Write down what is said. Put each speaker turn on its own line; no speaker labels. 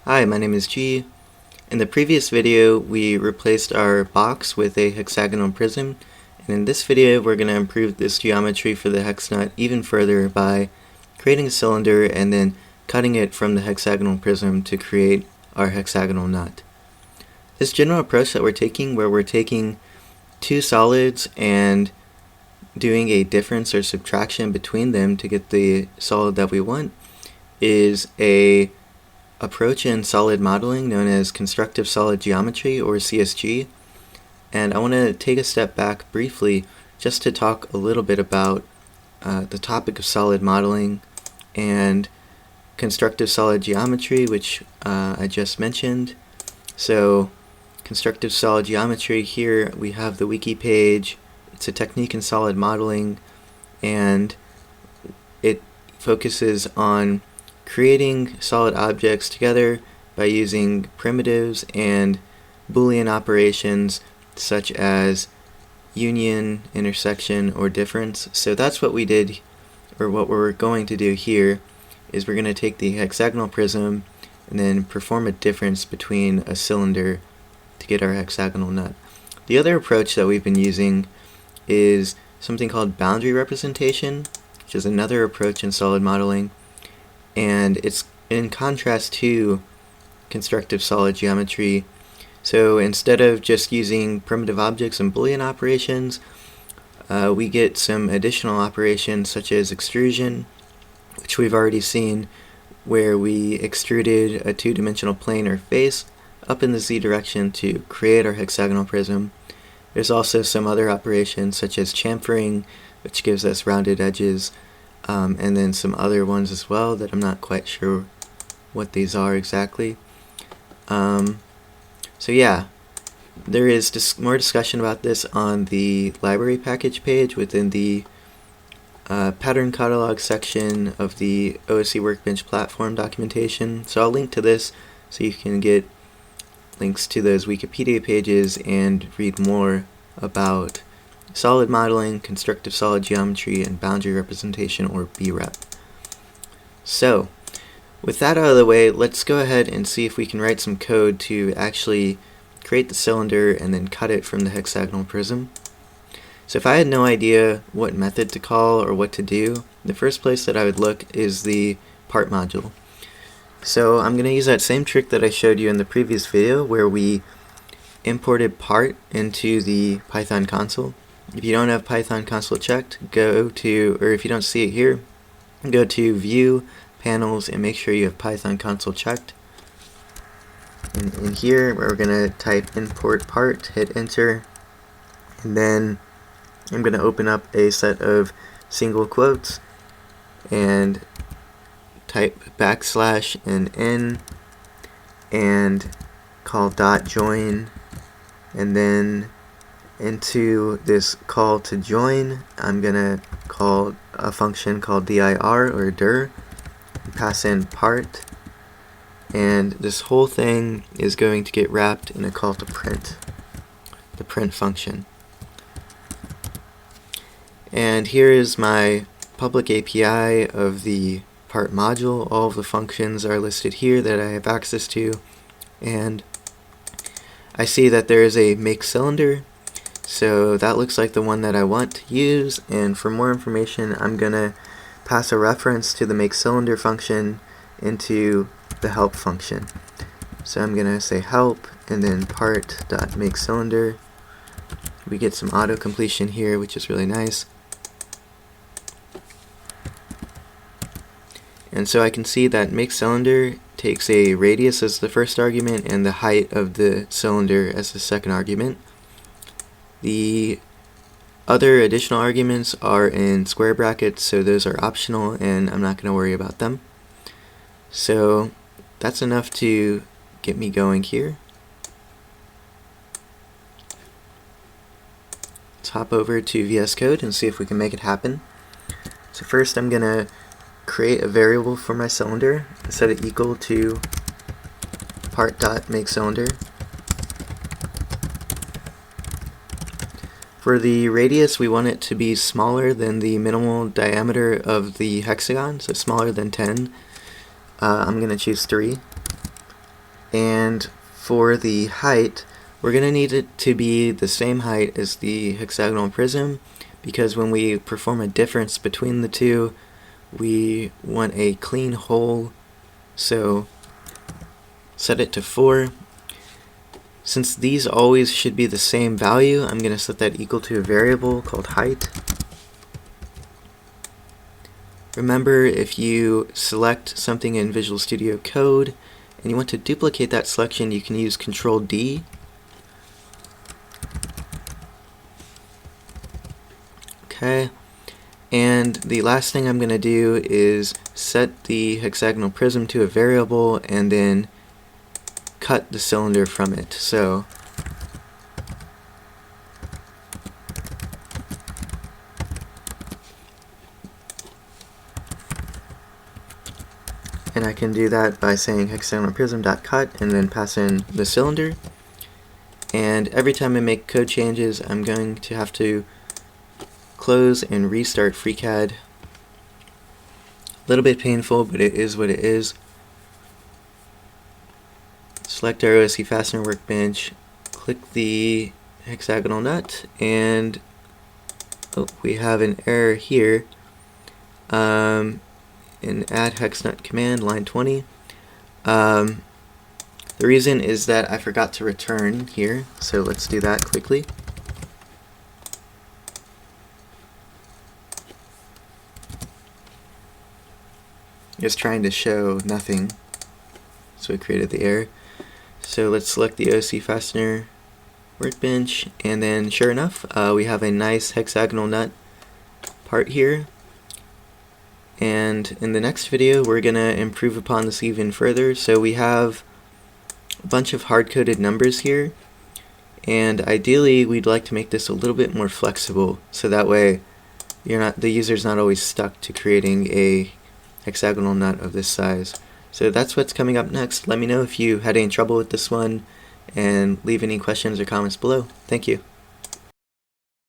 Hi, my name is G. In the previous video, we replaced our box with a hexagonal prism, and in this video we're going to improve this geometry for the hex nut even further by creating a cylinder and then cutting it from the hexagonal prism to create our hexagonal nut. This general approach that we're taking, where we're taking two solids and doing a difference or subtraction between them to get the solid that we want, is a approach in solid modeling known as constructive solid geometry, or CSG. And I want to take a step back briefly just to talk a little bit about the topic of solid modeling and constructive solid geometry, which I just mentioned. So constructive solid geometry, here we have the wiki page. It's a technique in solid modeling, and it focuses on creating solid objects together by using primitives and Boolean operations such as union, intersection, or difference. So that's what we did, or what we're going to do here, is we're going to take the hexagonal prism and then perform a difference between a cylinder to get our hexagonal nut. The other approach that we've been using is something called boundary representation, which is another approach in solid modeling, and it's in contrast to constructive solid geometry. So instead of just using primitive objects and Boolean operations, we get some additional operations such as extrusion, which we've already seen, where we extruded a two-dimensional plane or face up in the z direction to create our hexagonal prism. There's also some other operations such as chamfering, which gives us rounded edges, and then some other ones as well that I'm not quite sure what these are exactly. So yeah, there is more discussion about this on the library package page within the pattern catalog section of the OSE Workbench platform documentation. So I'll link to this so you can get links to those Wikipedia pages and read more about solid modeling, constructive solid geometry, and boundary representation, or BREP. So with that out of the way, let's go ahead and see if we can write some code to actually create the cylinder and then cut it from the hexagonal prism. So if I had no idea what method to call or what to do, the first place that I would look is the part module. So I'm going to use that same trick that I showed you in the previous video, where we imported part into the Python console. If you don't have Python console checked, go to, or if you don't see it here, go to View, Panels, and make sure you have Python console checked. And in here, we're going to type import part, hit enter, and then I'm going to open up a set of single quotes and type backslash and n and call dot join, and then into this call to join, I'm gonna call a function called dir, or dir, pass in part, and this whole thing is going to get wrapped in a call to print, the print function. And here is my public API of the part module. All of the functions are listed here that I have access to, and I see that there is a make cylinder, so that looks like the one that I want to use. And for more information, I'm gonna pass a reference to the make cylinder function into the help function. So I'm gonna say help and then part.makeCylinder. We get some auto completion here, which is really nice. And so I can see that make cylinder takes a radius as the first argument and the height of the cylinder as the second argument. The other additional arguments are in square brackets, so those are optional and I'm not going to worry about them. So that's enough to get me going here. Let's hop over to VS Code and see if we can make it happen. So first I'm going to create a variable for my cylinder and set it equal to part.makeCylinder. For the radius, we want it to be smaller than the minimal diameter of the hexagon, so smaller than 10. I'm going to choose 3. And for the height, we're going to need it to be the same height as the hexagonal prism, because when we perform a difference between the two, we want a clean hole. So set it to 4. Since these always should be the same value, I'm going to set that equal to a variable called height. Remember, if you select something in Visual Studio Code and you want to duplicate that selection, you can use Control D. Okay, and the last thing I'm going to do is set the hexagonal prism to a variable and then cut the cylinder from it. So and I can do that by saying hexagonal prism.cut and then pass in the cylinder. And every time I make code changes, I'm going to have to close and restart FreeCAD. A little bit painful, but it is what it is. Select our OSE fastener workbench, click the hexagonal nut, and we have an error here. In add hex nut command, line 20. The reason is that I forgot to return here, so let's do that quickly. Just trying to show nothing, so it created the error. So let's select the OSE fastener workbench, and then sure enough, we have a nice hexagonal nut part here. And in the next video, we're going to improve upon this even further. So we have a bunch of hard-coded numbers here, and ideally we'd like to make this a little bit more flexible, so that way the user's not always stuck to creating a hexagonal nut of this size. So that's what's coming up next. Let me know if you had any trouble with this one, and leave any questions or comments below. Thank you.